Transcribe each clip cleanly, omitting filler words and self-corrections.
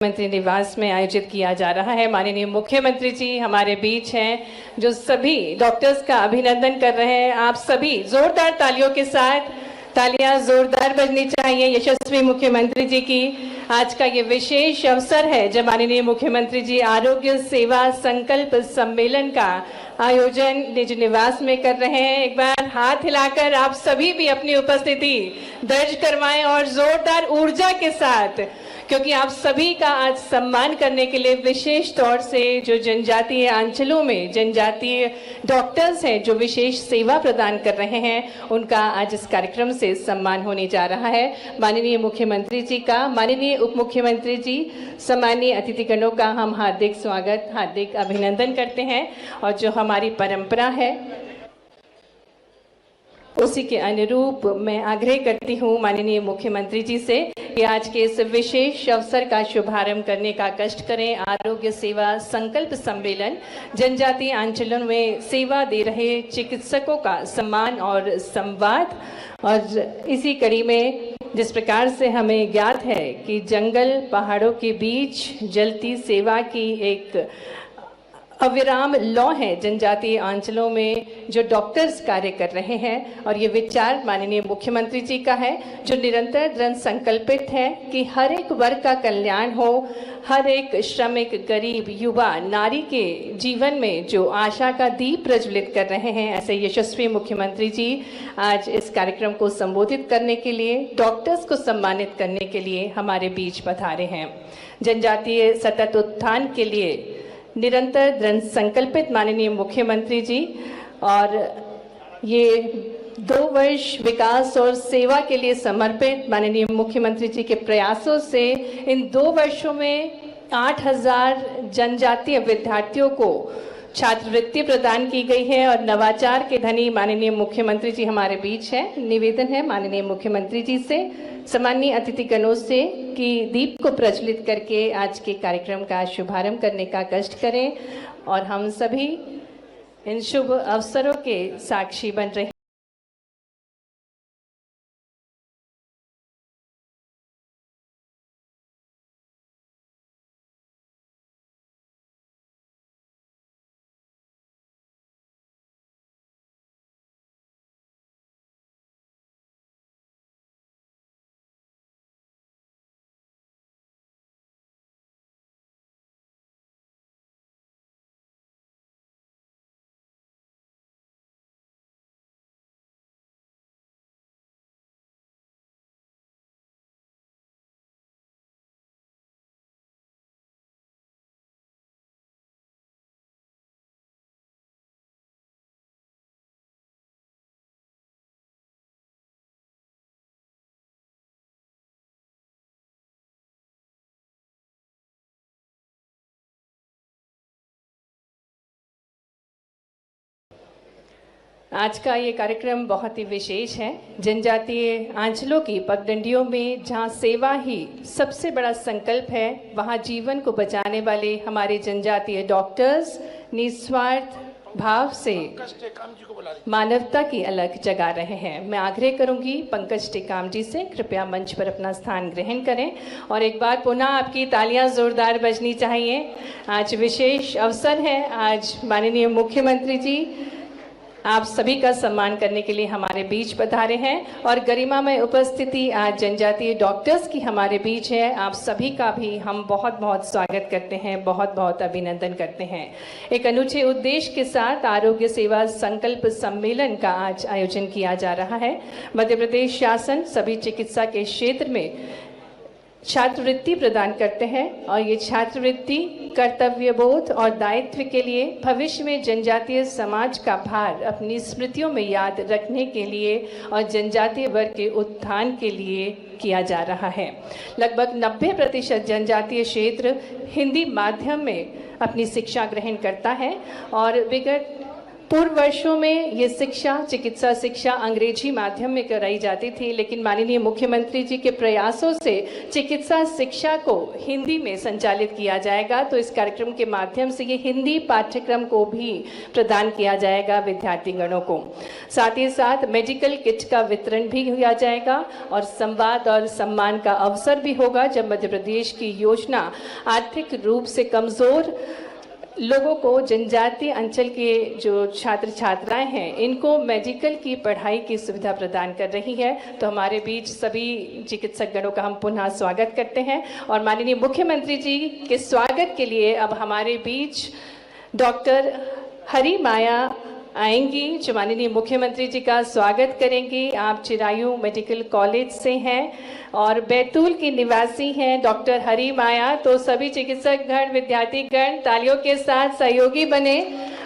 मुख्यमंत्री निवास में आयोजित किया जा रहा है। माननीय मुख्यमंत्री जी हमारे बीच हैं, जो सभी डॉक्टर्स का अभिनंदन कर रहे हैं। आप सभी जोरदार तालियों के साथ, तालियां जोरदार बजनी चाहिए यशस्वी मुख्यमंत्री जी की। आज का ये विशेष अवसर है जब माननीय मुख्यमंत्री जी आरोग्य सेवा संकल्प सम्मेलन का आयोजन निज निवास में कर रहे हैं। एक बार हाथ हिलाकर आप सभी भी अपनी उपस्थिति दर्ज करवाएं और जोरदार ऊर्जा के साथ, क्योंकि आप सभी का आज सम्मान करने के लिए विशेष तौर से जो जनजातीय अंचलों में जनजातीय डॉक्टर्स हैं जो विशेष सेवा प्रदान कर रहे हैं, उनका आज इस कार्यक्रम से सम्मान होने जा रहा है। माननीय मुख्यमंत्री जी का, माननीय उप मुख्यमंत्री जी, सम्मानीय अतिथिगणों का हम हार्दिक स्वागत, हार्दिक अभिनंदन करते हैं। और जो हमारी परंपरा है उसी के अनुरूप मैं आग्रह करती हूँ माननीय मुख्यमंत्री जी से कि आज के इस विशेष अवसर का शुभारंभ करने का कष्ट करें। आरोग्य सेवा संकल्प सम्मेलन जनजातीय अंचलों में सेवा दे रहे चिकित्सकों का सम्मान और संवाद। और इसी कड़ी में जिस प्रकार से हमें ज्ञात है कि जंगल पहाड़ों के बीच जलती सेवा की एक अविराम लौ है जनजातीय अंचलों में जो डॉक्टर्स कार्य कर रहे हैं, और ये विचार माननीय मुख्यमंत्री जी का है जो निरंतर दृढ़ संकल्पित है कि हर एक वर्ग का कल्याण हो, हर एक श्रमिक, गरीब, युवा, नारी के जीवन में जो आशा का दीप प्रज्वलित कर रहे हैं। ऐसे यशस्वी मुख्यमंत्री जी आज इस कार्यक्रम को संबोधित करने के लिए, डॉक्टर्स को सम्मानित करने के लिए हमारे बीच पधारे हैं। जनजातीय सतत उत्थान के लिए निरंतर दृढ़ संकल्पित माननीय मुख्यमंत्री जी, और ये 2 वर्ष विकास और सेवा के लिए समर्पित माननीय मुख्यमंत्री जी के प्रयासों से इन 2 वर्षों में 8000 जनजातीय विद्यार्थियों को छात्रवृत्ति प्रदान की गई है। और नवाचार के धनी माननीय मुख्यमंत्री जी हमारे बीच हैं। निवेदन है माननीय मुख्यमंत्री जी से, सम्मानीय अतिथिगणों से कि दीप को प्रज्वलित करके आज के कार्यक्रम का शुभारंभ करने का कष्ट करें और हम सभी इन शुभ अवसरों के साक्षी बन रहे हैं। आज का ये कार्यक्रम बहुत ही विशेष है। जनजातीय अंचलों की पगडंडियों में जहाँ सेवा ही सबसे बड़ा संकल्प है, वहाँ जीवन को बचाने वाले हमारे जनजातीय डॉक्टर्स निस्वार्थ भाव से मानवता की अलग जगा रहे हैं। मैं आग्रह करूंगी पंकज टेकाम जी से कृपया मंच पर अपना स्थान ग्रहण करें और एक बार पुनः आपकी तालियां जोरदार बजनी चाहिए। आज विशेष अवसर है, आज माननीय मुख्यमंत्री जी आप सभी का सम्मान करने के लिए हमारे बीच पधारे हैं और गरिमामय उपस्थिति आज जनजातीय डॉक्टर्स की हमारे बीच है। आप सभी का भी हम बहुत बहुत स्वागत करते हैं, बहुत बहुत अभिनंदन करते हैं। एक अनूठे उद्देश्य के साथ आरोग्य सेवा संकल्प सम्मेलन का आज आयोजन किया जा रहा है। मध्य प्रदेश शासन सभी चिकित्सा के क्षेत्र में छात्रवृत्ति प्रदान करते हैं और ये छात्रवृत्ति कर्तव्यबोध और दायित्व के लिए भविष्य में जनजातीय समाज का भार अपनी स्मृतियों में याद रखने के लिए और जनजातीय वर्ग के उत्थान के लिए किया जा रहा है। लगभग 90% जनजातीय क्षेत्र हिंदी माध्यम में अपनी शिक्षा ग्रहण करता है और विगत पूर्व वर्षों में ये शिक्षा, चिकित्सा शिक्षा अंग्रेजी माध्यम में कराई जाती थी, लेकिन माननीय मुख्यमंत्री जी के प्रयासों से चिकित्सा शिक्षा को हिंदी में संचालित किया जाएगा। तो इस कार्यक्रम के माध्यम से ये हिंदी पाठ्यक्रम को भी प्रदान किया जाएगा विद्यार्थीगणों को। साथ ही साथ मेडिकल किट का वितरण भी किया जाएगा और संवाद और सम्मान का अवसर भी होगा, जब मध्य प्रदेश की योजना आर्थिक रूप से कमज़ोर लोगों को, जनजातीय अंचल के जो छात्र छात्राएं हैं, इनको मेडिकल की पढ़ाई की सुविधा प्रदान कर रही है। तो हमारे बीच सभी चिकित्सक गणों का हम पुनः स्वागत करते हैं और माननीय मुख्यमंत्री जी के स्वागत के लिए अब हमारे बीच डॉक्टर हरी माया आएंगी, जो माननीय मुख्यमंत्री जी का स्वागत करेंगी। आप चिरायू मेडिकल कॉलेज से हैं और बैतूल की निवासी हैं डॉक्टर हरी माया। तो सभी चिकित्सक गण, विद्यार्थी गण तालियों के साथ सहयोगी बने।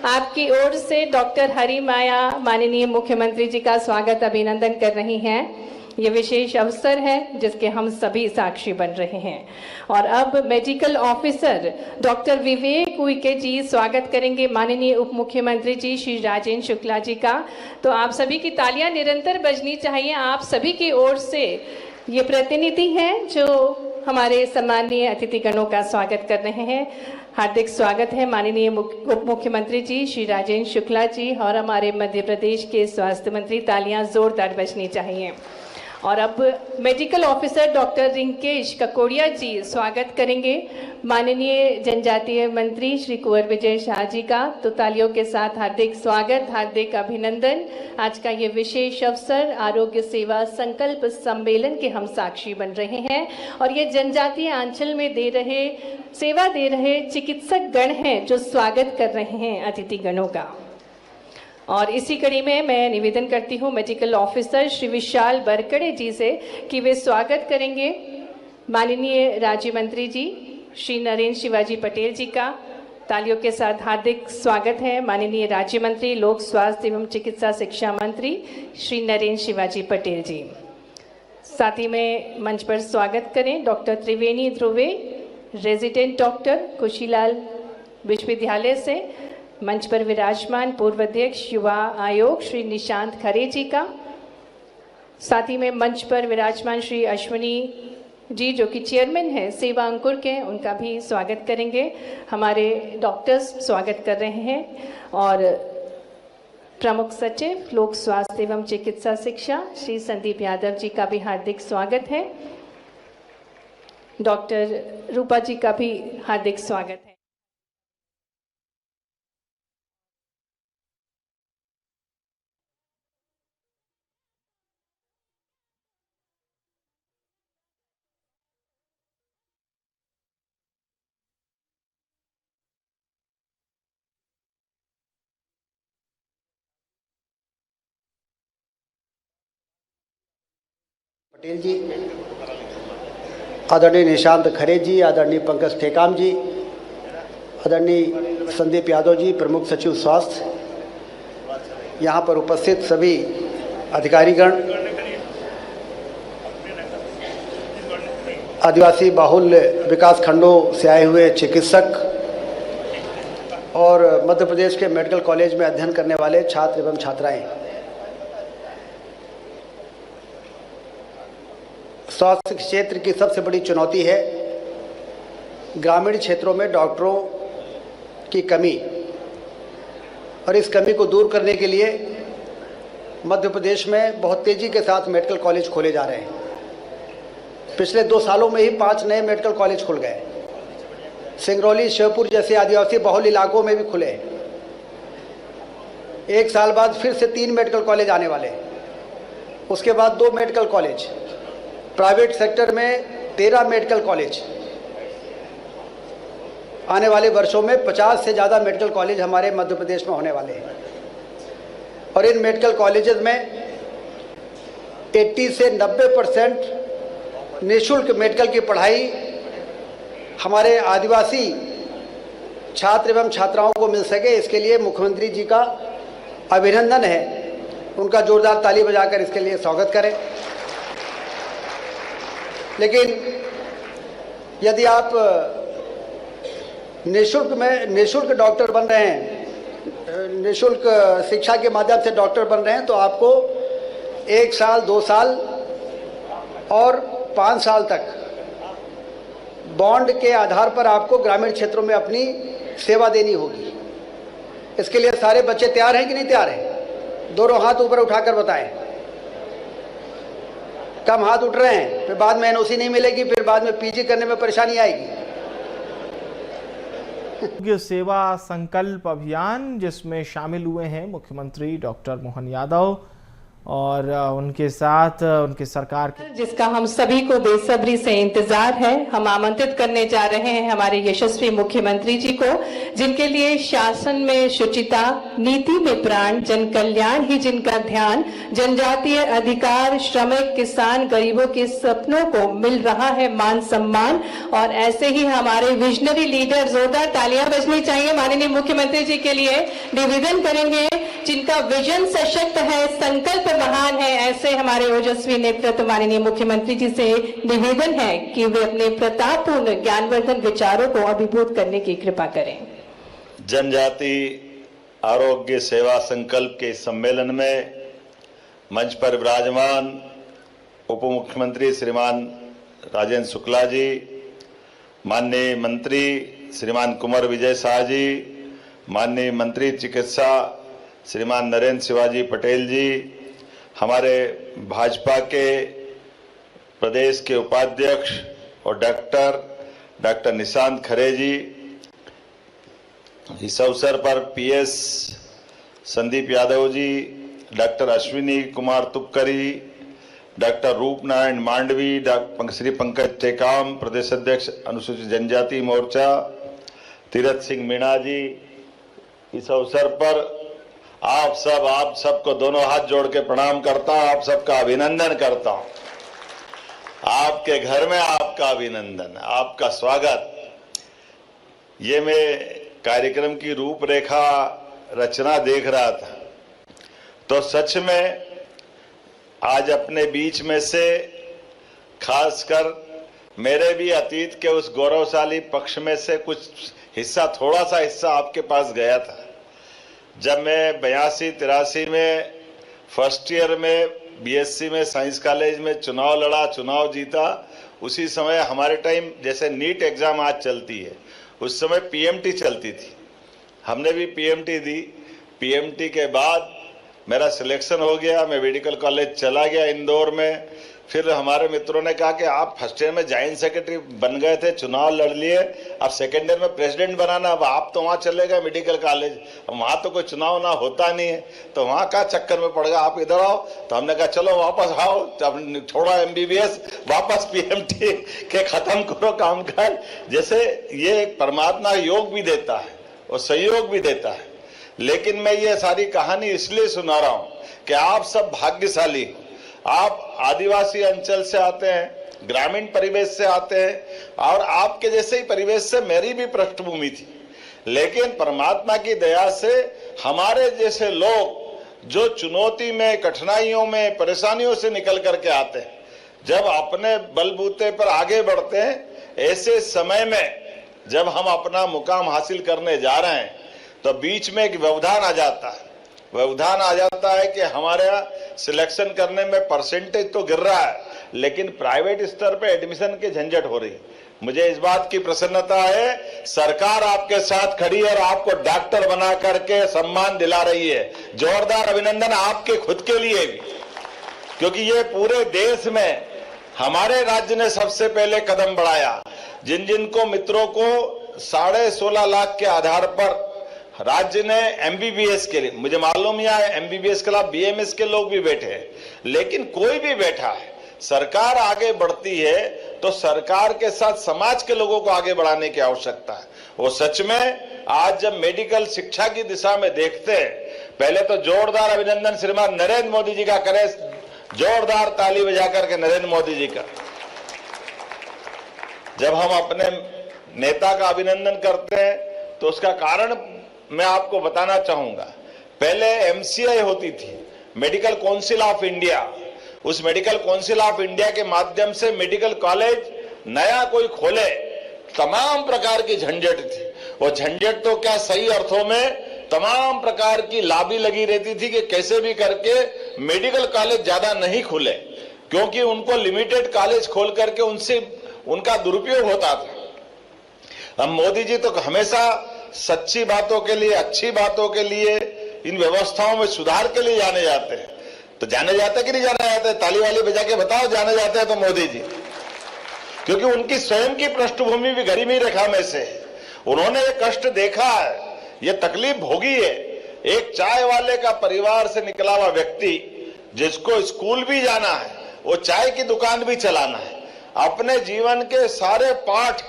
आपकी ओर से डॉक्टर हरी माया माननीय मुख्यमंत्री जी का स्वागत, अभिनंदन कर रही हैं। ये विशेष अवसर है जिसके हम सभी साक्षी बन रहे हैं। और अब मेडिकल ऑफिसर डॉक्टर विवेक उइके जी स्वागत करेंगे माननीय उप मुख्यमंत्री जी श्री राजेंद्र शुक्ला जी का। तो आप सभी की तालियां निरंतर बजनी चाहिए। आप सभी की ओर से ये प्रतिनिधि हैं जो हमारे सम्मानीय अतिथिगणों का स्वागत कर रहे हैं। हार्दिक स्वागत है माननीय उप मुख्यमंत्री जी श्री राजेंद्र शुक्ला जी और हमारे मध्य प्रदेश के स्वास्थ्य मंत्री। तालियां जोरदार बजनी चाहिए। और अब medical officer doctor Rinkesh Kakodiya जी स्वागत करेंगे माननीय जनजातीय मंत्री श्री कुंवर विजय शाह जी का। तो तालियों के साथ हार्दिक स्वागत, हार्दिक अभिनंदन। आज का ये विशेष अवसर आरोग्य सेवा संकल्प सम्मेलन के हम साक्षी बन रहे हैं और ये जनजातीय अंचल में सेवा दे रहे चिकित्सक गण हैं जो स्वागत कर रहे हैं अतिथि गणों का। और इसी कड़ी में मैं निवेदन करती हूँ मेडिकल ऑफिसर श्री विशाल बरकड़े जी से कि वे स्वागत करेंगे माननीय राज्य मंत्री जी श्री नरेंद्र शिवाजी पटेल जी का। तालियों के साथ हार्दिक स्वागत है माननीय राज्य मंत्री लोक स्वास्थ्य एवं चिकित्सा शिक्षा मंत्री श्री नरेंद्र शिवाजी पटेल जी। साथ ही में मंच पर स्वागत करें डॉक्टर त्रिवेणी ध्रुवे, रेजिडेंट डॉक्टर कुशीलाल विश्वविद्यालय से। मंच पर विराजमान पूर्व अध्यक्ष युवा आयोग श्री निशांत खरे जी का। साथ ही में मंच पर विराजमान श्री अश्विनी जी जो कि चेयरमैन हैं सेवा अंकुर के, उनका भी स्वागत करेंगे। हमारे डॉक्टर्स स्वागत कर रहे हैं और प्रमुख सचिव लोक स्वास्थ्य एवं चिकित्सा शिक्षा श्री संदीप यादव जी का भी हार्दिक स्वागत है। डॉक्टर रूपा जी का भी हार्दिक स्वागत है। पटेल जी, आदरणीय निशांत खरे जी, आदरणीय पंकज टेकाम जी, आदरणीय संदीप यादव जी प्रमुख सचिव स्वास्थ्य, यहाँ पर उपस्थित सभी अधिकारीगण, आदिवासी बाहुल्य विकास खंडों से आए हुए चिकित्सक और मध्य प्रदेश के मेडिकल कॉलेज में अध्ययन करने वाले छात्र एवं छात्राएं। स्वास्थ्य क्षेत्र की सबसे बड़ी चुनौती है ग्रामीण क्षेत्रों में डॉक्टरों की कमी, और इस कमी को दूर करने के लिए मध्य प्रदेश में बहुत तेज़ी के साथ मेडिकल कॉलेज खोले जा रहे हैं। पिछले 2 सालों में ही 5 नए मेडिकल कॉलेज खुल गए। सिंगरौली, श्योपुर जैसे आदिवासी बहुल इलाकों में भी खुले। 1 साल बाद फिर से 3 मेडिकल कॉलेज आने वाले, उसके बाद 2 मेडिकल कॉलेज, प्राइवेट सेक्टर में 13 मेडिकल कॉलेज। आने वाले वर्षों में 50 से ज़्यादा मेडिकल कॉलेज हमारे मध्य प्रदेश में होने वाले हैं और इन मेडिकल कॉलेजेस में 80 से 90% निःशुल्क मेडिकल की पढ़ाई हमारे आदिवासी छात्र एवं छात्राओं को मिल सके, इसके लिए मुख्यमंत्री जी का अभिनंदन है। उनका जोरदार ताली बजाकर इसके लिए स्वागत करें। लेकिन यदि आप निःशुल्क डॉक्टर बन रहे हैं, निःशुल्क शिक्षा के माध्यम से डॉक्टर बन रहे हैं तो आपको 1 साल, 2 साल और 5 साल तक बॉन्ड के आधार पर आपको ग्रामीण क्षेत्रों में अपनी सेवा देनी होगी। इसके लिए सारे बच्चे तैयार हैं कि नहीं तैयार हैं? दोनों हाथ ऊपर उठाकर बताएं। कम हाथ उठ रहे हैं, फिर बाद में एनओसी नहीं मिलेगी, फिर बाद में पीजी करने में परेशानी आएगी। आरोग्य सेवा संकल्प अभियान, जिसमें शामिल हुए हैं मुख्यमंत्री डॉक्टर मोहन यादव और उनके साथ उनकी सरकार के, जिसका हम सभी को बेसब्री से इंतजार है। हम आमंत्रित करने जा रहे हैं हमारे यशस्वी मुख्यमंत्री जी को, जिनके लिए शासन में शुचिता, नीति में प्राण, जन कल्याण ही जिनका ध्यान, जनजातीय अधिकार, श्रमिक, किसान, गरीबों के सपनों को मिल रहा है मान सम्मान। और ऐसे ही हमारे विजनरी लीडर, जोरदार तालियां बजनी चाहिए माननीय मुख्यमंत्री जी के लिए, निवेदन करेंगे जिनका विजन सशक्त है, संकल्प महान है। ऐसे हमारे ओजस्वी नेतृत्व माननीय मुख्यमंत्री जी से निवेदन है कि वे अपने प्रतापपूर्ण ज्ञानवर्धन विचारों को अभिभूत करने की कृपा करें। जनजाति आरोग्य सेवा संकल्प के सम्मेलन में मंच पर विराजमान उप मुख्यमंत्री श्रीमान राजेंद्र शुक्ला जी, माननीय मंत्री श्रीमान कुंवर विजय शाह जी, माननीय मंत्री चिकित्सा श्रीमान नरेंद्र शिवाजी पटेल जी, हमारे भाजपा के प्रदेश के उपाध्यक्ष और डॉक्टर निशांत खरे जी, इस अवसर पर PS Sandeep Yadav ji, doctor Ashwini Kumar तुपकरी, doctor Rupnarayan Mandvi, Shri Pankaj Tekam प्रदेश अध्यक्ष अनुसूचित जनजाति मोर्चा, तीरथ सिंह मीणा जी, इस अवसर पर आप सबको दोनों हाथ जोड़ के प्रणाम करता हूं, आप सबका अभिनंदन करता हूं। आपके घर में आपका अभिनंदन, आपका स्वागत। ये मैं कार्यक्रम की रूपरेखा रचना देख रहा था तो सच में आज अपने बीच में से खासकर मेरे भी अतीत के उस गौरवशाली पक्ष में से कुछ हिस्सा, थोड़ा सा हिस्सा आपके पास गया था। जब मैं 82-83 में फर्स्ट ईयर में बीएससी में साइंस कॉलेज में चुनाव लड़ा, चुनाव जीता, उसी समय हमारे टाइम जैसे नीट एग्जाम आज चलती है, उस समय पीएमटी चलती थी। हमने भी पीएमटी दी। पीएमटी के बाद मेरा सिलेक्शन हो गया, मैं मेडिकल कॉलेज चला गया इंदौर में। फिर हमारे मित्रों ने कहा कि आप फर्स्ट ईयर में जॉइंट सेक्रेटरी बन गए थे, चुनाव लड़ लिए, अब सेकेंड ईयर में प्रेसिडेंट बनाना, अब आप तो वहाँ चले गए मेडिकल कॉलेज, वहाँ तो कोई चुनाव ना होता नहीं है, तो वहाँ का चक्कर में पड़ गया, आप इधर आओ। तो हमने कहा चलो वापस आओ, जब छोड़ा एमबीबीएस, वापस पीएमटी के खत्म करो काम काज। जैसे ये एक परमात्मा योग भी देता है और सहयोग भी देता है। लेकिन मैं ये सारी कहानी इसलिए सुना रहा हूँ कि आप सब भाग्यशाली, आप आदिवासी अंचल से आते हैं, ग्रामीण परिवेश से आते हैं, और आपके जैसे ही परिवेश से मेरी भी पृष्ठभूमि थी। लेकिन परमात्मा की दया से हमारे जैसे लोग जो चुनौती में, कठिनाइयों में, परेशानियों से निकल करके आते हैं, जब अपने बलबूते पर आगे बढ़ते हैं, ऐसे समय में जब हम अपना मुकाम हासिल करने जा रहे हैं तो बीच में एक व्यवधान आ जाता है। व्यवधान आ जाता है कि हमारे यहाँ सिलेक्शन करने में परसेंटेज तो गिर रहा है, लेकिन प्राइवेट स्तर पे एडमिशन की झंझट हो रही है। मुझे इस बात की प्रसन्नता है, सरकार आपके साथ खड़ी है और आपको डॉक्टर बना करके सम्मान दिला रही है। जोरदार अभिनंदन आपके खुद के लिए भी, क्योंकि ये पूरे देश में हमारे राज्य ने सबसे पहले कदम बढ़ाया। जिन जिन को मित्रों को 16.5 लाख के आधार पर राज्य ने एमबीबीएस के लिए, मुझे मालूम है एमबीबीएस के अलावा बीएमएस के लोग भी बैठे हैं, लेकिन कोई भी बैठा है, सरकार आगे बढ़ती है तो सरकार के साथ समाज के लोगों को आगे बढ़ाने की आवश्यकता है। वो सच में आज जब मेडिकल शिक्षा की दिशा में देखते हैं, पहले तो जोरदार अभिनंदन श्रीमान नरेंद्र मोदी जी का करें, जोरदार ताली बजा करके नरेंद्र मोदी जी का। जब हम अपने नेता का अभिनंदन करते हैं तो उसका कारण मैं आपको बताना चाहूंगा। पहले एमसीआई होती थी, मेडिकल काउंसिल ऑफ इंडिया। उस मेडिकल काउंसिल ऑफ इंडिया के माध्यम से मेडिकल कॉलेज नया कोई खोले, तमाम प्रकार की झंझट थी। वो झंझट तो क्या, सही अर्थों में तमाम प्रकार की लॉबी लगी रहती थी कि कैसे भी करके मेडिकल कॉलेज ज्यादा नहीं खुले, क्योंकि उनको लिमिटेड कॉलेज खोल करके उनसे उनका दुरुपयोग होता था। अब मोदी जी तो हमेशा सच्ची बातों के लिए, अच्छी बातों के लिए, इन व्यवस्थाओं में सुधार के लिए जाने जाते हैं। तो जाने जाते कि नहीं जाने जाते? ताली वाली बजा के बताओ जाने जाते हैं तो मोदी जी, क्योंकि उनकी स्वयं की पृष्ठभूमि भी गरीबी रेखा में से है। उन्होंने ये कष्ट देखा है, ये तकलीफ भोगी है। एक चाय वाले का परिवार से निकला हुआ व्यक्ति जिसको स्कूल भी जाना है, वो चाय की दुकान भी चलाना है, अपने जीवन के सारे पाठ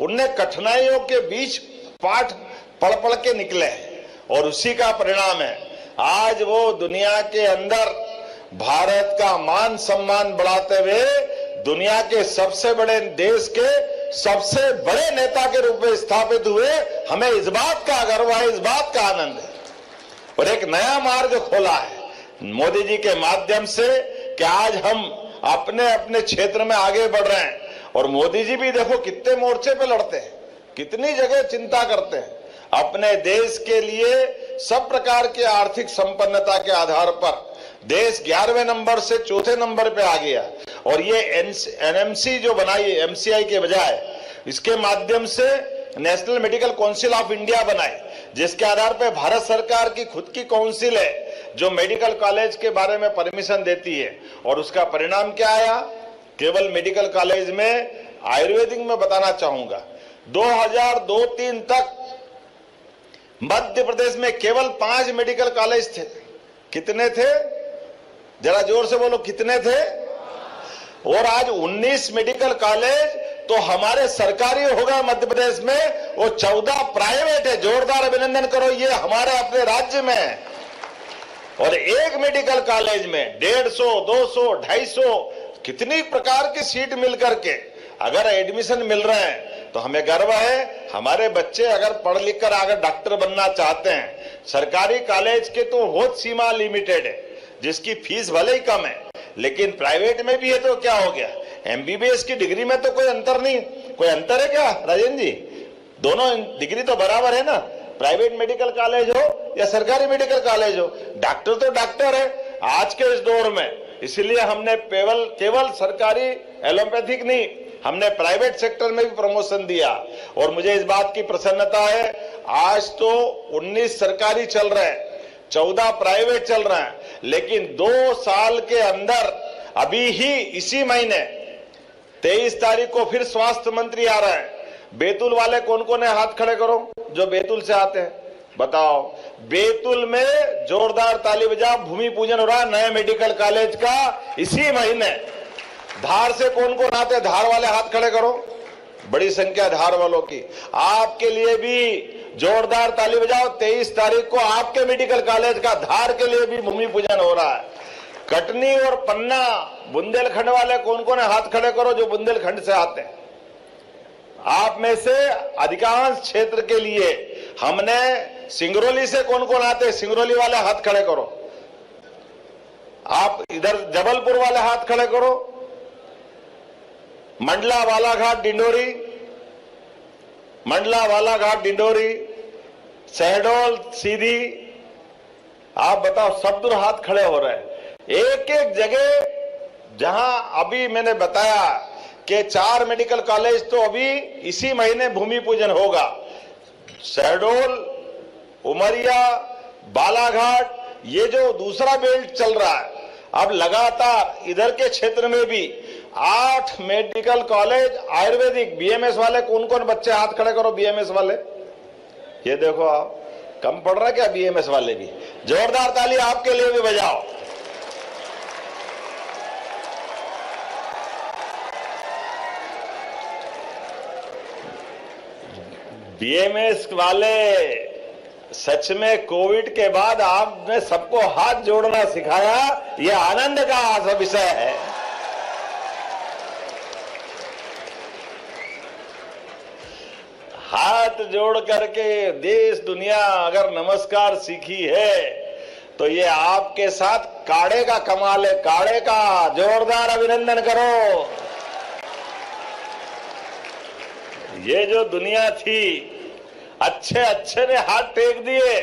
उनने कठिनाइयों के बीच पाठ पढ़ पढ़ के निकले हैं, और उसी का परिणाम है आज वो दुनिया के अंदर भारत का मान सम्मान बढ़ाते हुए दुनिया के सबसे बड़े देश के सबसे बड़े नेता के रूप में स्थापित हुए। हमें इस बात का गर्व है, इस बात का आनंद है, और एक नया मार्ग खोला है मोदी जी के माध्यम से कि आज हम अपने अपने क्षेत्र में आगे बढ़ रहे हैं। और मोदी जी भी देखो कितने मोर्चे पे लड़ते हैं, कितनी जगह चिंता करते हैं अपने देश के लिए। सब प्रकार के आर्थिक संपन्नता के आधार पर देश 11वें नंबर से 4थे नंबर पे आ गया, और ये एनएमसी जो बनाई एमसीआई के बजाय, इसके माध्यम से national medical council of India बनाई, जिसके आधार पे भारत सरकार की खुद की काउंसिल है जो मेडिकल कॉलेज के बारे में परमिशन देती है। और उसका परिणाम क्या आया? केवल मेडिकल कॉलेज में आयुर्वेदिक में बताना चाहूंगा 2002-03 तक मध्य प्रदेश में केवल 5 मेडिकल कॉलेज थे। कितने थे? जरा जोर से बोलो, कितने थे? और आज 19 मेडिकल कॉलेज तो हमारे सरकारी हो गए मध्य प्रदेश में, वो 14 प्राइवेट है। जोरदार अभिनंदन करो, ये हमारे अपने राज्य में है। और एक मेडिकल कॉलेज में 150, 200, 250 कितनी प्रकार की सीट मिलकर के अगर एडमिशन मिल रहे हैं तो हमें गर्व है। हमारे बच्चे अगर पढ़ लिख कर अगर डॉक्टर बनना चाहते हैं, सरकारी कॉलेज के तो बहुत सीमा लिमिटेड है, जिसकी फीस भले ही कम है, लेकिन प्राइवेट में भी है तो क्या हो गया? एमबीबीएस की डिग्री में तो कोई अंतर नहीं। कोई अंतर है क्या राजेंद्र जी? दोनों डिग्री तो बराबर है ना, प्राइवेट मेडिकल कॉलेज हो या सरकारी मेडिकल कॉलेज हो, डॉक्टर तो डॉक्टर है आज के इस दौर में। इसलिए हमने केवल सरकारी एलोपैथिक नहीं, हमने प्राइवेट सेक्टर में भी प्रमोशन दिया। और मुझे इस बात की प्रसन्नता है, आज तो 19 सरकारी चल रहे हैं, 14 प्राइवेट चल रहे हैं, लेकिन 2 साल के अंदर अभी ही इसी महीने 23 तारीख को फिर स्वास्थ्य मंत्री आ रहे हैं। बैतूल वाले कौन कौन है? हाथ खड़े करो जो बैतूल से आते हैं, बताओ। बैतूल में जोरदार ताली बजाओ, भूमि पूजन हो रहा है नए मेडिकल कॉलेज का इसी महीने। धार से कौन कौन आते हैं? धार वाले हाथ खड़े करो, बड़ी संख्या धार वालों की। आपके लिए भी जोरदार ताली बजाओ, 23 तारीख को आपके मेडिकल कॉलेज का धार के लिए भी भूमि पूजन हो रहा है। कटनी और पन्ना बुंदेलखंड वाले कौन कौन है? हाथ खड़े करो जो बुंदेलखंड से आते हैं। आप में से अधिकांश क्षेत्र के लिए हमने सिंगरौली से कौन कौन आते हैं? सिंगरौली वाले हाथ खड़े करो। आप इधर जबलपुर वाले हाथ खड़े करो। मंडला बालाघाट डिंडोरी, मंडला बालाघाट डिंडोरी, शहडोल सीधी, आप बताओ, सब दूर हाथ खड़े हो रहे हैं। एक एक जगह जहां अभी मैंने बताया कि 4 मेडिकल कॉलेज तो अभी इसी महीने भूमि पूजन होगा। शहडोल, उमरिया, बालाघाट, ये जो दूसरा बेल्ट चल रहा है, अब लगातार इधर के क्षेत्र में भी 8 मेडिकल कॉलेज आयुर्वेदिक। बीएमएस वाले कौन कौन बच्चे? हाथ खड़े करो बीएमएस वाले। ये देखो, आप कम पड़ रहा है क्या? बीएमएस वाले भी जोरदार ताली आपके लिए भी बजाओ। बीएमएस वाले सच में कोविड के बाद आपने सबको हाथ जोड़ना सिखाया, यह आनंद का विषय है। हाथ जोड़ करके देश दुनिया अगर नमस्कार सीखी है तो ये आपके साथ काढ़े का कमाल है। काढ़े का जोरदार अभिनंदन करो। ये जो दुनिया थी, अच्छे अच्छे ने हाथ टेक दिए,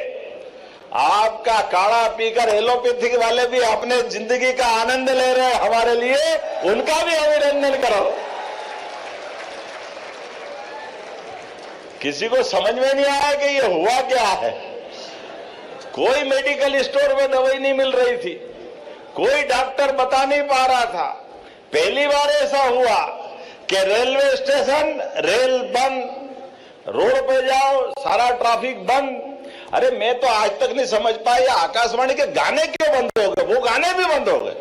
आपका काढ़ा पीकर एलोपैथिक वाले भी अपने जिंदगी का आनंद ले रहे हैं हमारे लिए, उनका भी अभिनंदन करो। किसी को समझ में नहीं आया कि ये हुआ क्या है। कोई मेडिकल स्टोर में दवाई नहीं मिल रही थी, कोई डॉक्टर बता नहीं पा रहा था। पहली बार ऐसा हुआ कि रेलवे स्टेशन रेल बंद, रोड पे जाओ सारा ट्रैफिक बंद। अरे मैं तो आज तक नहीं समझ पाया आकाशवाणी के गाने क्यों बंद हो गए, वो गाने भी बंद हो गए।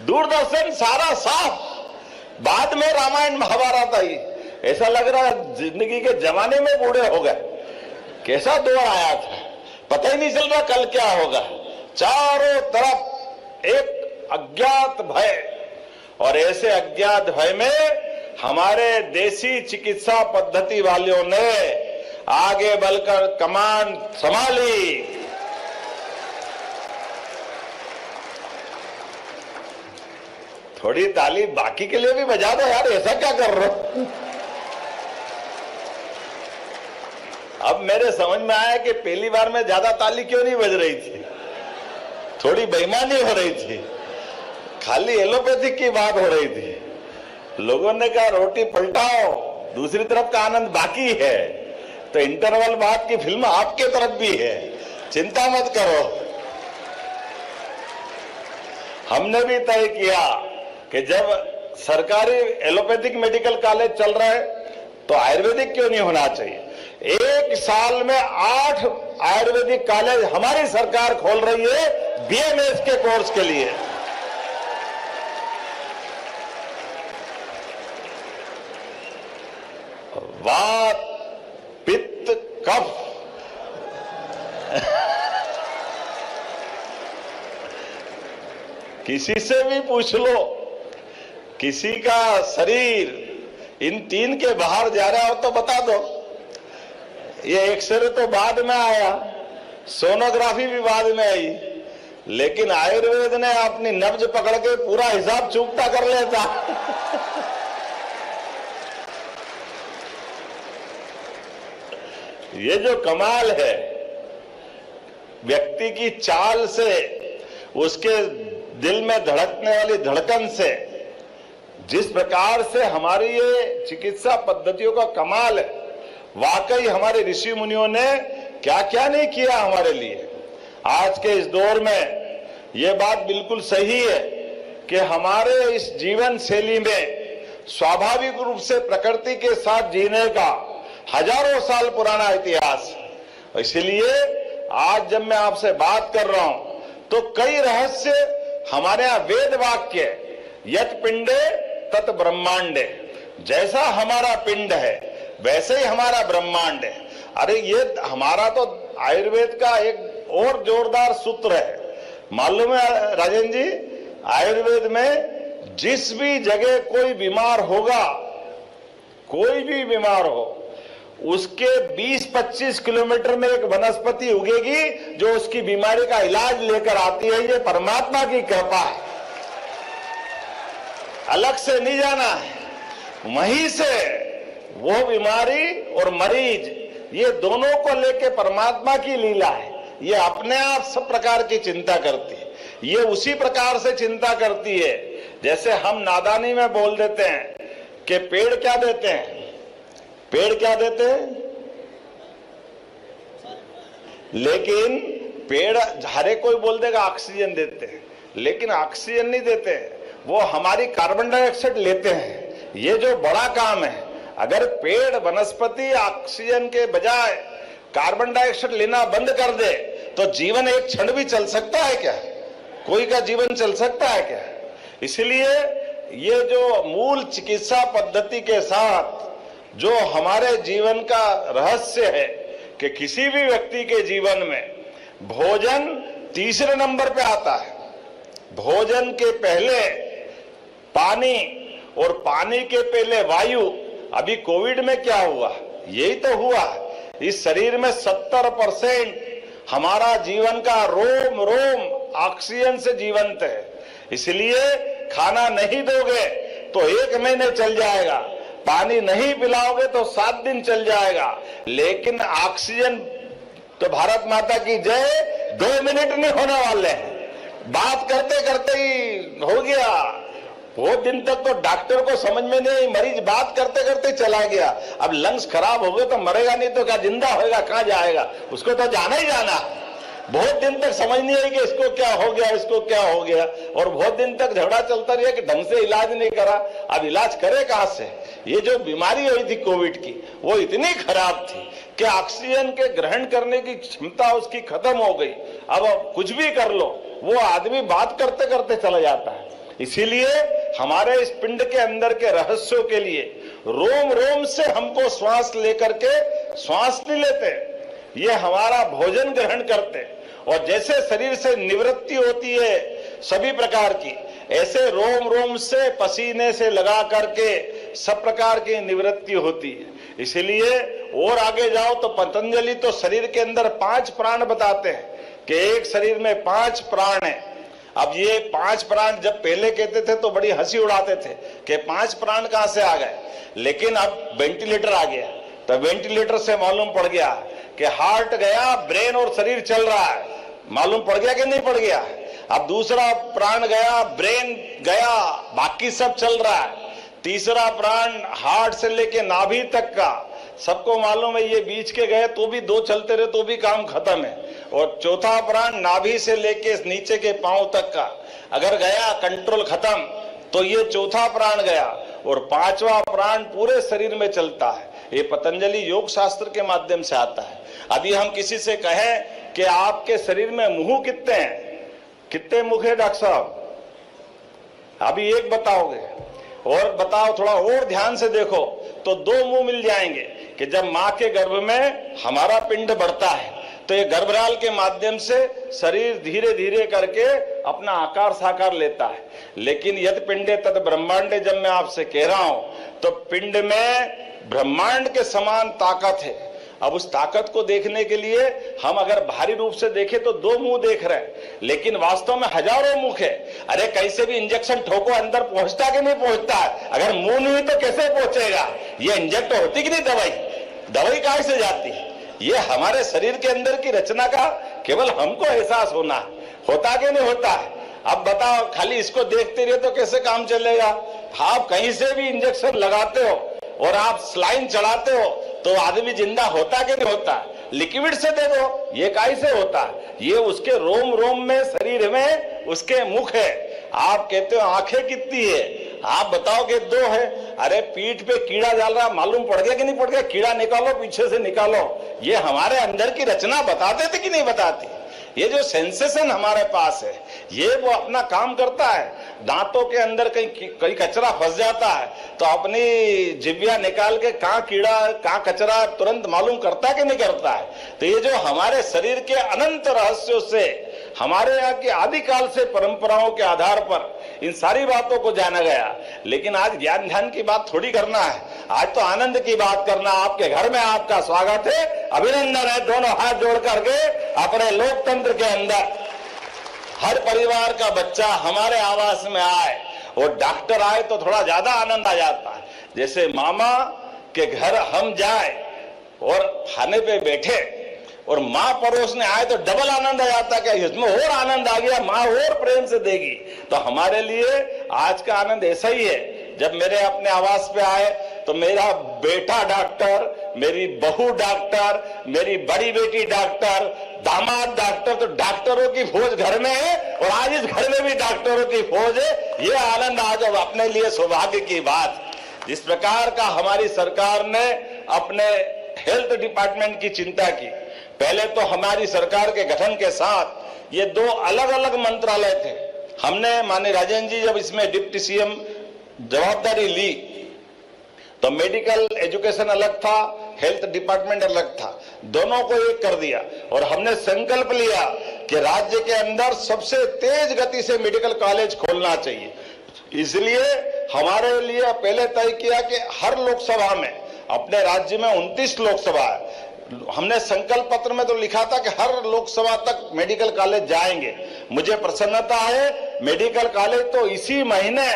दूरदर्शन सारा साफ, बाद में रामायण महाभारत आई। ऐसा लग रहा है जिंदगी के जमाने में बूढ़े हो गए। कैसा दौर आया था, पता ही नहीं चल रहा कल क्या होगा। चारों तरफ एक अज्ञात भय, और ऐसे अज्ञात भय में हमारे देसी चिकित्सा पद्धति वालों ने आगे बढ़कर कमान संभाली। थोड़ी ताली बाकी के लिए भी बजा दो यार, ऐसा क्या कर रहे हो। अब मेरे समझ में आया कि पहली बार में ज्यादा ताली क्यों नहीं बज रही थी, थोड़ी बेईमानी हो रही थी, खाली एलोपैथिक की बात हो रही थी। लोगों ने कहा रोटी पलटाओ, दूसरी तरफ का आनंद बाकी है। तो इंटरवल बाद की फिल्म आपके तरफ भी है, चिंता मत करो। हमने भी तय किया कि जब सरकारी एलोपैथिक मेडिकल कॉलेज चल रहा है तो आयुर्वेदिक क्यों नहीं होना चाहिए। एक साल में 8 आयुर्वेदिक कॉलेज हमारी सरकार खोल रही है बीएमएस के कोर्स के लिए। वात, पित्त, कफ, किसी से भी पूछ लो, किसी का शरीर इन 3 के बाहर जा रहा हो तो बता दो। ये एक्सरे तो बाद में आया, सोनोग्राफी भी बाद में आई, लेकिन आयुर्वेद ने अपनी नब्ज पकड़ के पूरा हिसाब चूकता कर लेता। ये जो कमाल है व्यक्ति की चाल से, उसके दिल में धड़कने वाली धड़कन से, जिस प्रकार से हमारी ये चिकित्सा पद्धतियों का कमाल है, वाकई हमारे ऋषि मुनियों ने क्या क्या नहीं किया हमारे लिए। आज के इस दौर में ये बात बिल्कुल सही है कि हमारे इस जीवन शैली में स्वाभाविक रूप से प्रकृति के साथ जीने का हजारों साल पुराना इतिहास। इसलिए आज जब मैं आपसे बात कर रहा हूं तो कई रहस्य हमारे यहाँ वेद वाक्य, यत पिंडे तत् ब्रह्मांडे, जैसा हमारा पिंड है वैसे ही हमारा ब्रह्मांड है। अरे ये हमारा तो आयुर्वेद का एक और जोरदार सूत्र है, मालूम है राजन जी, आयुर्वेद में जिस भी जगह कोई बीमार होगा, कोई भी बीमार हो, उसके 20-25 किलोमीटर में एक वनस्पति उगेगी जो उसकी बीमारी का इलाज लेकर आती है। ये परमात्मा की कृपा है, अलग से नहीं जाना है, वहीं से वो बीमारी और मरीज, ये दोनों को लेके परमात्मा की लीला है। ये अपने आप सब प्रकार की चिंता करती है, ये उसी प्रकार से चिंता करती है जैसे हम नादानी में बोल देते हैं कि पेड़ क्या देते हैं, पेड़ क्या देते हैं, लेकिन पेड़ हरे कोई बोल देगा ऑक्सीजन देते हैं, लेकिन ऑक्सीजन नहीं देते हैं, वो हमारी कार्बन डाइऑक्साइड लेते हैं। ये जो बड़ा काम है, अगर पेड़ वनस्पति ऑक्सीजन के बजाय कार्बन डाइऑक्साइड लेना बंद कर दे तो जीवन एक क्षण भी चल सकता है क्या? कोई का जीवन चल सकता है क्या? इसलिए ये जो मूल चिकित्सा पद्धति के साथ जो हमारे जीवन का रहस्य है कि किसी भी व्यक्ति के जीवन में भोजन तीसरे नंबर पे आता है। भोजन के पहले पानी और पानी के पहले वायु। अभी कोविड में क्या हुआ? यही तो हुआ। इस शरीर में 70% हमारा जीवन का रोम रोम ऑक्सीजन से जीवंत है। इसलिए खाना नहीं दोगे तो 1 महीने चल जाएगा, पानी नहीं पिलाओगे तो 7 दिन चल जाएगा, लेकिन ऑक्सीजन तो भारत माता की जय 2 मिनट नहीं होने वाले हैं, बात करते करते ही हो गया। बहुत दिन तक तो डॉक्टर को समझ में नहीं, मरीज बात करते करते चला गया। अब लंग्स खराब हो गए तो मरेगा नहीं तो क्या जिंदा होएगा, कहां जाएगा, उसको तो जाना ही जाना। बहुत दिन तक समझ नहीं आई कि इसको क्या हो गया, इसको क्या हो गया, और बहुत दिन तक झगड़ा चलता रहा कि ढंग से इलाज नहीं करा। अब इलाज करे कहां से? ये जो बीमारी हुई थी कोविड की, वो इतनी खराब थी कि ऑक्सीजन के ग्रहण करने की क्षमता उसकी खत्म हो गई। अब कुछ भी कर लो, वो आदमी बात करते करते चला जाता है। इसीलिए हमारे इस पिंड के अंदर के रहस्यों के लिए रोम रोम से हमको श्वास लेकर के श्वास नहीं लेते, ये हमारा भोजन ग्रहण करते, और जैसे शरीर से निवृत्ति होती है सभी प्रकार की, ऐसे रोम रोम से पसीने से लगा करके सब प्रकार की निवृत्ति होती है। इसलिए और आगे जाओ तो पतंजलि तो शरीर के अंदर 5 प्राण बताते हैं कि एक शरीर में 5 प्राण है। अब ये 5 प्राण जब पहले कहते थे तो बड़ी हंसी उड़ाते थे कि 5 प्राण कहां से आ गए, लेकिन अब वेंटिलेटर आ गया तो वेंटिलेटर से मालूम पड़ गया कि हार्ट गया, ब्रेन और शरीर चल रहा है। मालूम पड़ गया कि नहीं पड़ गया? अब दूसरा प्राण गया, ब्रेन गया, बाकी सब चल रहा है। तीसरा प्राण हार्ट से लेके नाभि तक का सबको मालूम है, ये बीच के गए तो भी 2 चलते रहे तो भी काम खत्म है। और चौथा प्राण नाभि से लेके नीचे के पांव तक का अगर गया, कंट्रोल खत्म, तो ये चौथा प्राण गया। और 5वां प्राण पूरे शरीर में चलता है। ये पतंजलि योग शास्त्र के माध्यम से आता है। अभी हम किसी से कहें कि आपके शरीर में मुंह कितने हैं, कितने मुख है डॉक्टर साहब? अभी एक बताओगे, और बताओ थोड़ा और ध्यान से देखो तो 2 मुंह मिल जाएंगे कि जब मां के गर्भ में हमारा पिंड बढ़ता है तो ये गर्भनाल के माध्यम से शरीर धीरे धीरे करके अपना आकार साकार लेता है। लेकिन यद पिंडे तद ब्रह्मांडे, जब मैं आपसे कह रहा हूं तो पिंड में ब्रह्मांड के समान ताकत है। अब उस ताकत को देखने के लिए हम अगर भारी रूप से देखें तो 2 मुंह देख रहे हैं, लेकिन वास्तव में हजारों मुख है। अरे कैसे भी इंजेक्शन ठोको, अंदर पहुंचता कि नहीं पहुंचता है? अगर मुंह नहीं तो कैसे पहुंचेगा? ये इंजेक्ट होती कि नहीं दवाई? दवाई कहां से जाती है? ये हमारे शरीर के अंदर की रचना का केवल हमको एहसास होना होता कि नहीं होता है? अब बताओ, खाली इसको देखते रहे तो कैसे काम चलेगा? आप कहीं से भी इंजेक्शन लगाते हो और आप स्लाइन चढ़ाते हो तो आदमी जिंदा होता कि नहीं होता? लिक्विड से देखो, ये कैसे होता है? ये उसके रोम रोम में, शरीर में उसके मुख है। आप कहते हो आंखें कितनी है, आप बताओ कि 2 है। अरे पीठ पे कीड़ा डाल रहा, मालूम पड़ गया कि नहीं पड़ गया? कीड़ा निकालो, पीछे से निकालो। ये हमारे अंदर की रचना बताते थे कि नहीं बताती? ये जो सेंसेशन हमारे पास है, ये वो अपना काम करता है। दांतों के अंदर कहीं कचरा फंस जाता है तो अपनी जिब्बिया निकाल के कहां कीड़ा कहां कचरा तुरंत मालूम करता है कि नहीं करता है? तो ये जो हमारे शरीर के अनंत रहस्यों से, हमारे यहाँ की आदिकाल से परंपराओं के आधार पर इन सारी बातों को जाना गया। लेकिन आज ज्ञान ध्यान की बात थोड़ी करना है, आज तो आनंद की बात करना। आपके घर में आपका स्वागत है, अभिनंदन है। दोनों हाथ जोड़ करके अपने लोकतंत्र के अंदर हर परिवार का बच्चा हमारे आवास में आए और डॉक्टर आए तो थोड़ा ज्यादा आनंद आ जाता है। जैसे मामा के घर हम जाए और खाने पे बैठे और माँ परोसने आए तो डबल आनंद आ जाता है। इसमें और आनंद आ गया, माँ और प्रेम से देगी। तो हमारे लिए आज का आनंद ऐसा ही है। जब मेरे अपने आवास पे आए तो मेरा बेटा डॉक्टर, मेरी बहू डॉक्टर, मेरी बड़ी बेटी डॉक्टर, दामाद डॉक्टर, तो डॉक्टरों की फौज घर में है और आज इस घर में भी डॉक्टरों की फौज है। ये आनंद आज अपने लिए सौभाग्य की बात। जिस प्रकार का हमारी सरकार ने अपने हेल्थ डिपार्टमेंट की चिंता की, पहले तो हमारी सरकार के गठन के साथ ये 2 अलग अलग मंत्रालय थे। हमने माननीय राजेंद्र जी जब इसमें डिप्टी सीएम जवाबदारी ली तो मेडिकल एजुकेशन अलग था, हेल्थ डिपार्टमेंट अलग था, दोनों को एक कर दिया। और हमने संकल्प लिया कि राज्य के अंदर सबसे तेज गति से मेडिकल कॉलेज खोलना चाहिए। इसलिए हमारे लिए पहले तय किया कि हर लोकसभा में, अपने राज्य में 29 लोकसभा है, हमने संकल्प पत्र में तो लिखा था कि हर लोकसभा तक मेडिकल कॉलेज जाएंगे। मुझे प्रसन्नता है, मेडिकल कॉलेज तो इसी महीने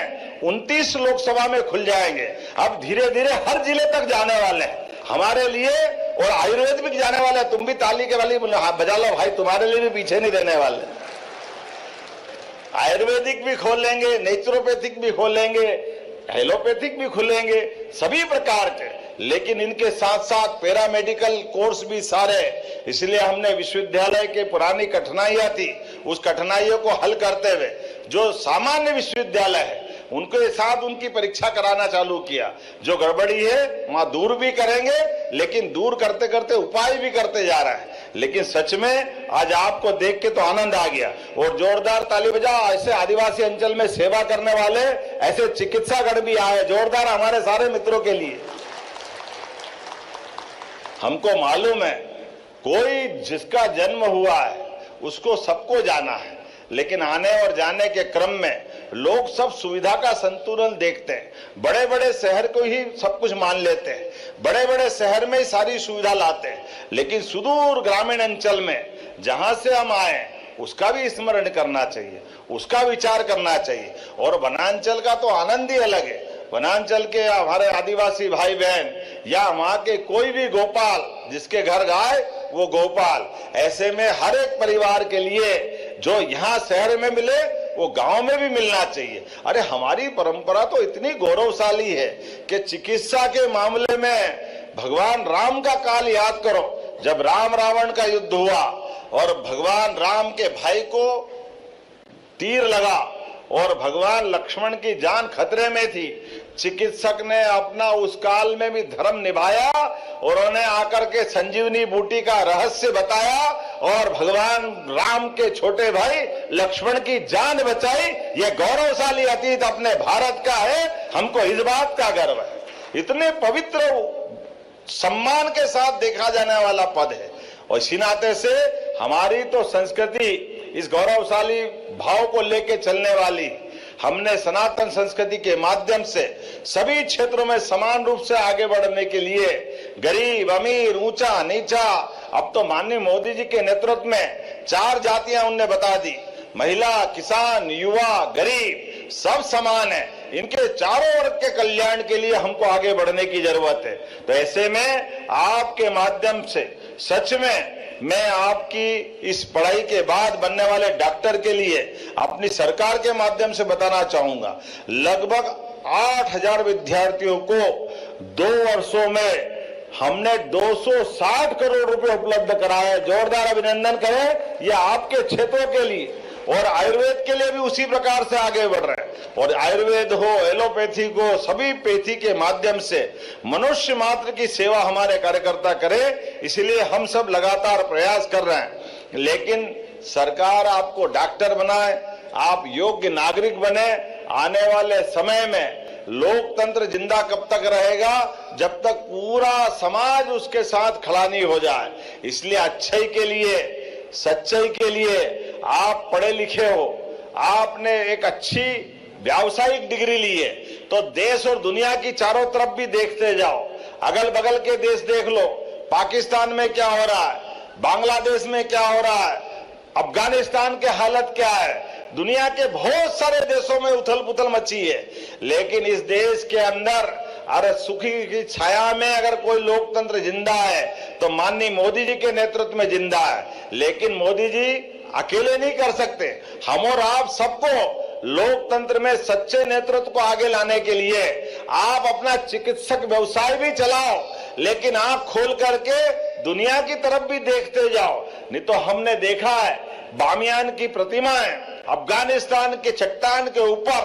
29 लोकसभा में खुल जाएंगे। अब धीरे धीरे हर जिले तक जाने वाले हैं। हमारे लिए और आयुर्वेद जाने वाले, तुम भी ताली के वाली बजा लो भाई, तुम्हारे लिए भी पीछे नहीं रहने वाले। आयुर्वेदिक भी खोल लेंगे, नेचुरोपैथिक भी खोल लेंगे, एलोपैथिक भी खुलेंगे, सभी प्रकार के, लेकिन इनके साथ साथ पैरामेडिकल कोर्स भी सारे। इसलिए हमने विश्वविद्यालय के पुरानी कठिनाइयां थी, उस कठिनाइयों को हल करते हुए जो सामान्य विश्वविद्यालय है उनके साथ उनकी परीक्षा कराना चालू किया। जो गड़बड़ी है वहां दूर भी करेंगे, लेकिन दूर करते करते उपाय भी करते जा रहे हैं। लेकिन सच में आज आपको देख के तो आनंद आ गया, और जोरदार ताली बजाओ। ऐसे आदिवासी अंचल में सेवा करने वाले ऐसे चिकित्सागण भी आए, जोरदार हमारे सारे मित्रों के लिए। हमको मालूम है कोई जिसका जन्म हुआ है उसको सबको जाना है, लेकिन आने और जाने के क्रम में लोग सब सुविधा का संतुलन देखते हैं। बड़े बड़े शहर को ही सब कुछ मान लेते हैं, बड़े बड़े शहर में ही सारी सुविधा लाते हैं, लेकिन सुदूर ग्रामीण अंचल में जहां से हम आए उसका भी स्मरण करना चाहिए, उसका विचार करना चाहिए। और वनांचल का तो आनंद ही अलग है। वनांचल के हमारे आदिवासी भाई बहन या वहां के कोई भी गोपाल, जिसके घर गाय वो गोपाल, ऐसे में हर एक परिवार के लिए जो यहाँ शहर में मिले वो गांव में भी मिलना चाहिए। अरे हमारी परंपरा तो इतनी गौरवशाली है कि चिकित्सा के मामले में भगवान राम का काल याद करो, जब राम रावण का युद्ध हुआ और भगवान राम के भाई को तीर लगा और भगवान लक्ष्मण की जान खतरे में थी, चिकित्सक ने अपना उस काल में भी धर्म निभाया और उन्हें आकर के संजीवनी बूटी का रहस्य बताया और भगवान राम के छोटे भाई लक्ष्मण की जान बचाई। यह गौरवशाली अतीत अपने भारत का है, हमको इस बात का गर्व है। इतने पवित्र सम्मान के साथ देखा जाने वाला पद है, और इसी नाते से हमारी तो संस्कृति इस गौरवशाली भाव को लेके चलने वाली। हमने सनातन संस्कृति के माध्यम से सभी क्षेत्रों में समान रूप से आगे बढ़ने के लिए गरीब अमीर ऊंचा नीचा, अब तो माननीय मोदी जी के नेतृत्व में 4 जातियां उनने बता दी, महिला, किसान, युवा, गरीब सब समान है। इनके चारों वर्ग के कल्याण के लिए हमको आगे बढ़ने की जरूरत है। तो ऐसे में आपके माध्यम से सच में मैं आपकी इस पढ़ाई के बाद बनने वाले डॉक्टर के लिए अपनी सरकार के माध्यम से बताना चाहूंगा, लगभग 8000 विद्यार्थियों को 2 वर्षों में हमने 260 करोड़ रुपए उपलब्ध कराए। जोरदार अभिनंदन करें ये आपके क्षेत्रों के लिए। और आयुर्वेद के लिए भी उसी प्रकार से आगे बढ़ रहे हैं, और आयुर्वेद हो, एलोपैथी हो, सभी पैथी के माध्यम से मनुष्य मात्र की सेवा हमारे कार्यकर्ता करें, इसलिए हम सब लगातार प्रयास कर रहे हैं। लेकिन सरकार आपको डॉक्टर बनाए, आप योग्य नागरिक बने। आने वाले समय में लोकतंत्र जिंदा कब तक रहेगा, जब तक पूरा समाज उसके साथ खड़ा नहीं हो जाए। इसलिए अच्छाई के लिए, सच्चाई के लिए आप पढ़े लिखे हो, आपने एक अच्छी व्यावसायिक डिग्री ली है, तो देश और दुनिया की चारों तरफ भी देखते जाओ। अगल बगल के देश देख लो, पाकिस्तान में क्या हो रहा है, बांग्लादेश में क्या हो रहा है, अफगानिस्तान की हालत क्या है, दुनिया के बहुत सारे देशों में उथल पुथल मची है। लेकिन इस देश के अंदर अरे सुखी की छाया में अगर कोई लोकतंत्र जिंदा है तो माननीय मोदी जी के नेतृत्व में जिंदा है। लेकिन मोदी जी अकेले नहीं कर सकते, हम और आप सबको लोकतंत्र में सच्चे नेतृत्व को आगे लाने के लिए आप अपना चिकित्सक व्यवसाय भी चलाओ, लेकिन आंख खोल करके दुनिया की तरफ भी देखते जाओ। नहीं तो हमने देखा है बामियान की प्रतिमाएं अफगानिस्तान के चट्टान के ऊपर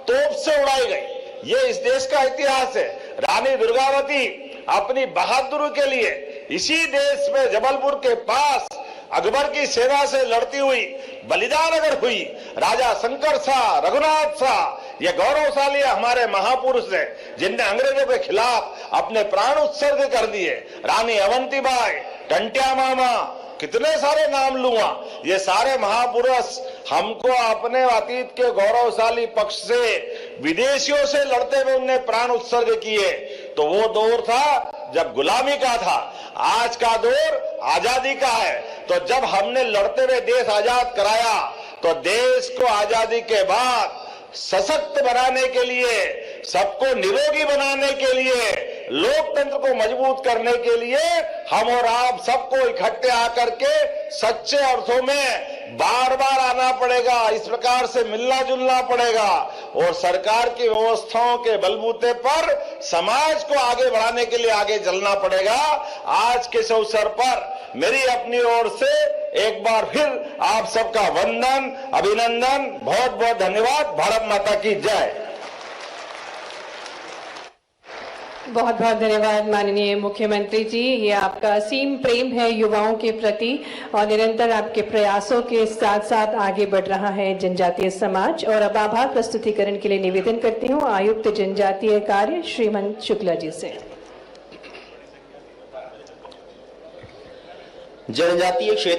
तोप से उड़ाई गई। ये इस देश का इतिहास है। रानी दुर्गावती अपनी बहादुरी के लिए इसी देश में जबलपुर के पास अकबर की सेना से लड़ती हुई बलिदान अगर हुई, राजा शंकर शाह, रघुनाथ शाह, ये गौरवशाली हमारे महापुरुष है जिनने अंग्रेजों के खिलाफ अपने प्राण उत्सर्ग कर दिए। रानी अवंतीबाई, टंट्या मामा, कितने सारे नाम लूंगा, ये सारे महापुरुष हमको अपने अतीत के गौरवशाली पक्ष से विदेशियों से लड़ते हुए उनने प्राण उत्सर्ग किए। तो वो दौर था जब गुलामी का था, आज का दौर आजादी का है। तो जब हमने लड़ते हुए देश आजाद कराया, तो देश को आजादी के बाद सशक्त बनाने के लिए, सबको निरोगी बनाने के लिए, लोकतंत्र को मजबूत करने के लिए हम और आप सबको इकट्ठे आकर के सच्चे अर्थों में बार बार आना पड़ेगा, इस प्रकार से मिलना जुलना पड़ेगा और सरकार की व्यवस्थाओं के बलबूते पर समाज को आगे बढ़ाने के लिए आगे चलना पड़ेगा। आज के इस अवसर पर मेरी अपनी ओर से एक बार फिर आप सबका वंदन, अभिनंदन, बहुत बहुत धन्यवाद। भारत माता की जय। बहुत बहुत धन्यवाद माननीय मुख्यमंत्री जी। ये आपका असीम प्रेम है युवाओं के प्रति और निरंतर आपके प्रयासों के साथ साथ आगे बढ़ रहा है जनजातीय समाज। और अब आभार प्रस्तुतिकरण के लिए निवेदन करती हूँ आयुक्त जनजातीय कार्य श्रीमंत शुक्ला जी से। जनजातीय क्षेत्र